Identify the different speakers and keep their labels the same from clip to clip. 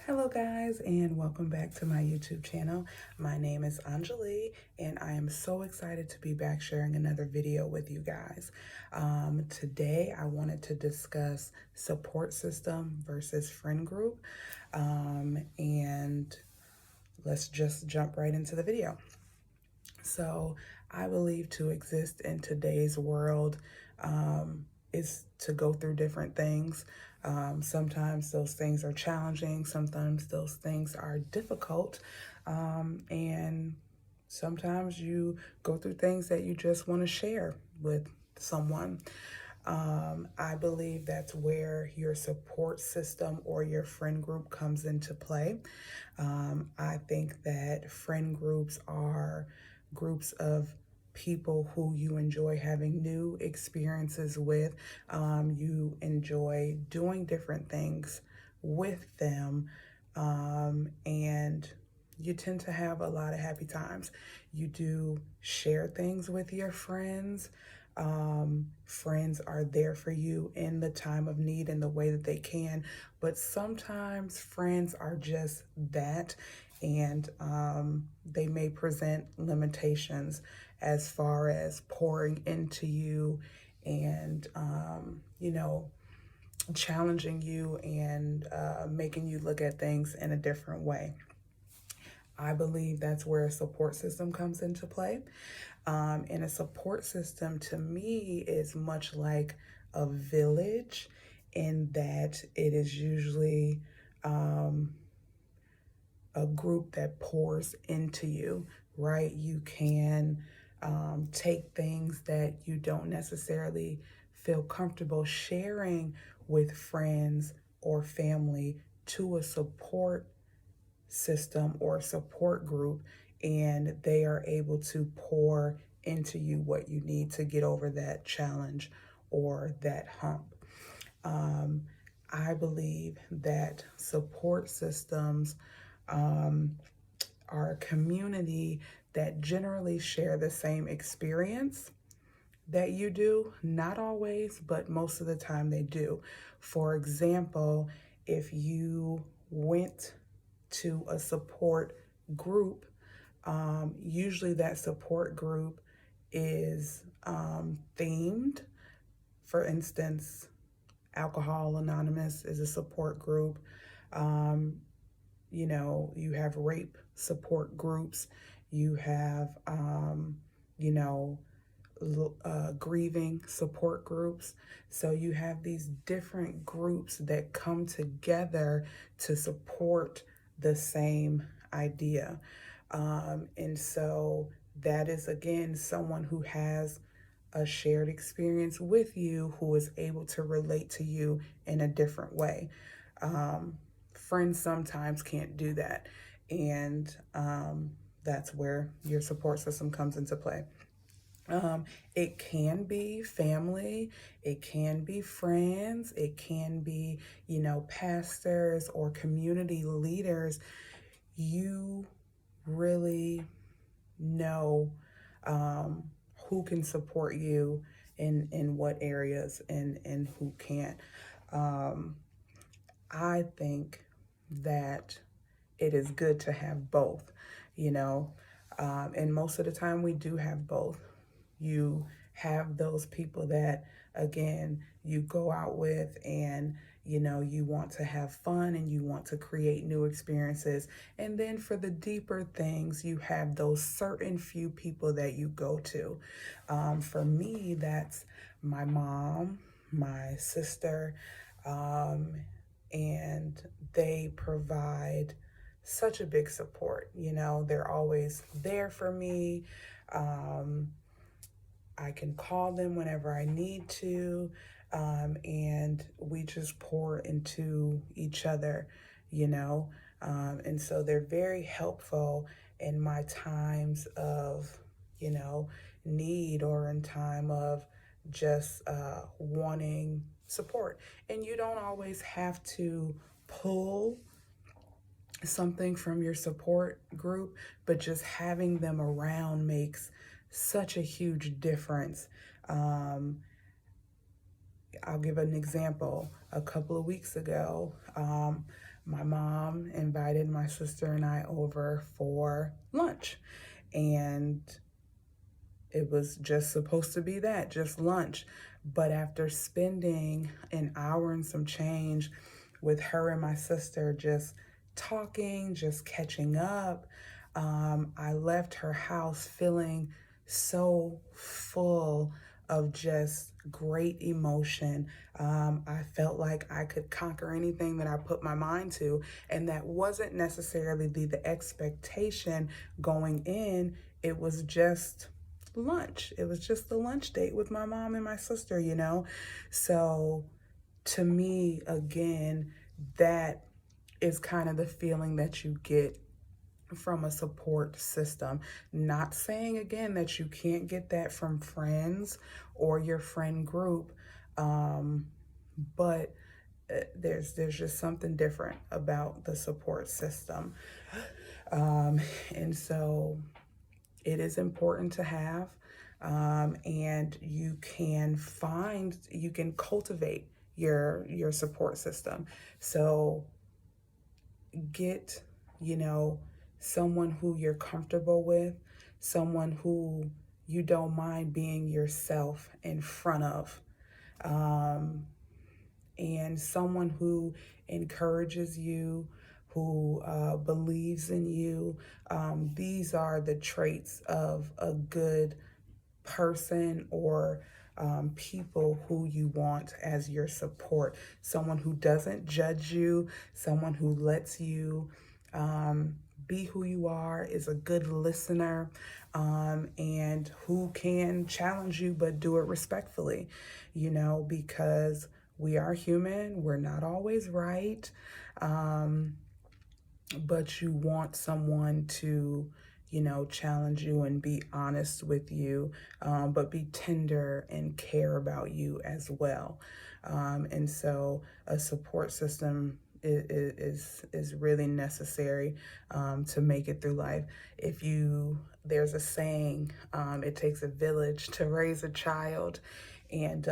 Speaker 1: Hello guys, and welcome back to my YouTube channel. My name is Anjali and I am so excited to be back sharing another video with you guys. Today I wanted to discuss support system versus friend group, and let's just jump right into the video. So I believe to exist in today's world is to go through different things. Sometimes those things are challenging, sometimes those things are difficult, and sometimes you go through things that you just want to share with someone. I believe that's where your support system or your friend group comes into play. I think that friend groups are groups of people who you enjoy having new experiences with. You enjoy doing different things with them, and you tend to have a lot of happy times. You do share things with your friends. Friends are there for you in the time of need in the way that they can, but sometimes friends are just that, and they may present limitations as far as pouring into you and, challenging you and making you look at things in a different way. I believe that's where a support system comes into play. And a support system to me is much like a village in that it is usually a group that pours into you, right? You can take things that you don't necessarily feel comfortable sharing with friends or family to a support system or support group, and they are able to pour into you what you need to get over that challenge or that hump. I believe that support systems are a community that generally share the same experience that you do. Not always, but most of the time they do. For example, if you went to a support group, usually that support group is themed. For instance, Alcohol Anonymous is a support group. You have rape support groups. You have, grieving support groups. So you have these different groups that come together to support the same idea. And so that is, again, someone who has a shared experience with you, who is able to relate to you in a different way. Friends sometimes can't do that. And that's where your support system comes into play. It can be family, it can be friends, it can be, pastors or community leaders. You really know who can support you in what areas and who can't. I think that it is good to have both, and most of the time we do have both. You have those people that, again, you go out with and, you want to have fun and you want to create new experiences. And then for the deeper things, you have those certain few people that you go to. For me, that's my mom, my sister, and they provide such a big support. They're always there for me. I can call them whenever I need to, and we just pour into each other, and so they're very helpful in my times of, need, or in time of just wanting support. And you don't always have to pull something from your support group, but just having them around makes such a huge difference. I'll give an example. A couple of weeks ago, my mom invited my sister and I over for lunch, and it was just supposed to be that, just lunch. But after spending an hour and some change with her and my sister, just talking, just catching up, I left her house feeling so full of just great emotion. I felt like I could conquer anything that I put my mind to, and that wasn't necessarily the expectation going in. It was just lunch. It was just the lunch date with my mom and my sister, you know? So to me, again, that is kind of the feeling that you get from a support system. Not saying again that you can't get that from friends or your friend group, but there's just something different about the support system. And so it is important to have, and you can cultivate your support system. So get, someone who you're comfortable with, someone who you don't mind being yourself in front of, and someone who encourages you, who believes in you. These are the traits of a good person, or people who you want as your support. Someone who doesn't judge you, someone who lets you be who you are, is a good listener, and who can challenge you but do it respectfully, because we are human, we're not always right, but you want someone to challenge you and be honest with you, but be tender and care about you as well. And so a support system is really necessary to make it through life. There's a saying, it takes a village to raise a child, and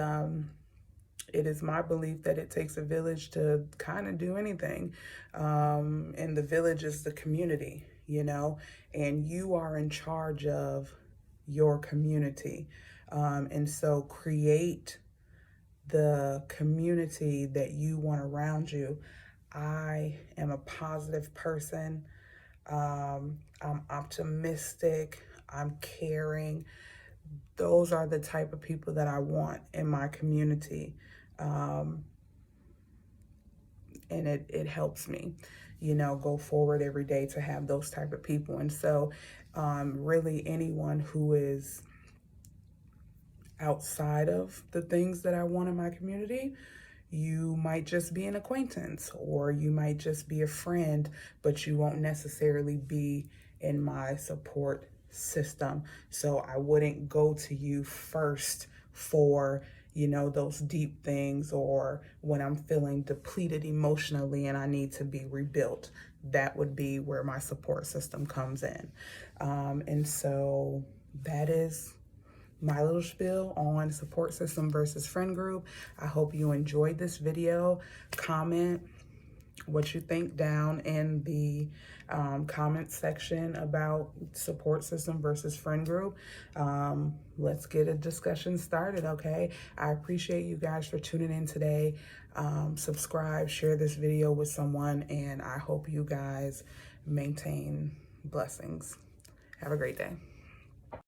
Speaker 1: it is my belief that it takes a village to kind of do anything. And the village is the community, and you are in charge of your community. And so create the community that you want around you. I am a positive person. I'm optimistic. I'm caring. Those are the type of people that I want in my community. And it helps me, go forward every day to have those type of people. And so really anyone who is outside of the things that I want in my community, you might just be an acquaintance, or you might just be a friend, but you won't necessarily be in my support system. So I wouldn't go to you first for, those deep things, or when I'm feeling depleted emotionally and I need to be rebuilt. That would be where my support system comes in. And so that is my little spiel on support system versus friend group. I hope you enjoyed this video. Comment what you think down in the comment section about support system versus friend group. Let's get a discussion started, okay? I appreciate you guys for tuning in today. Subscribe, share this video with someone, and I hope you guys maintain blessings. Have a great day.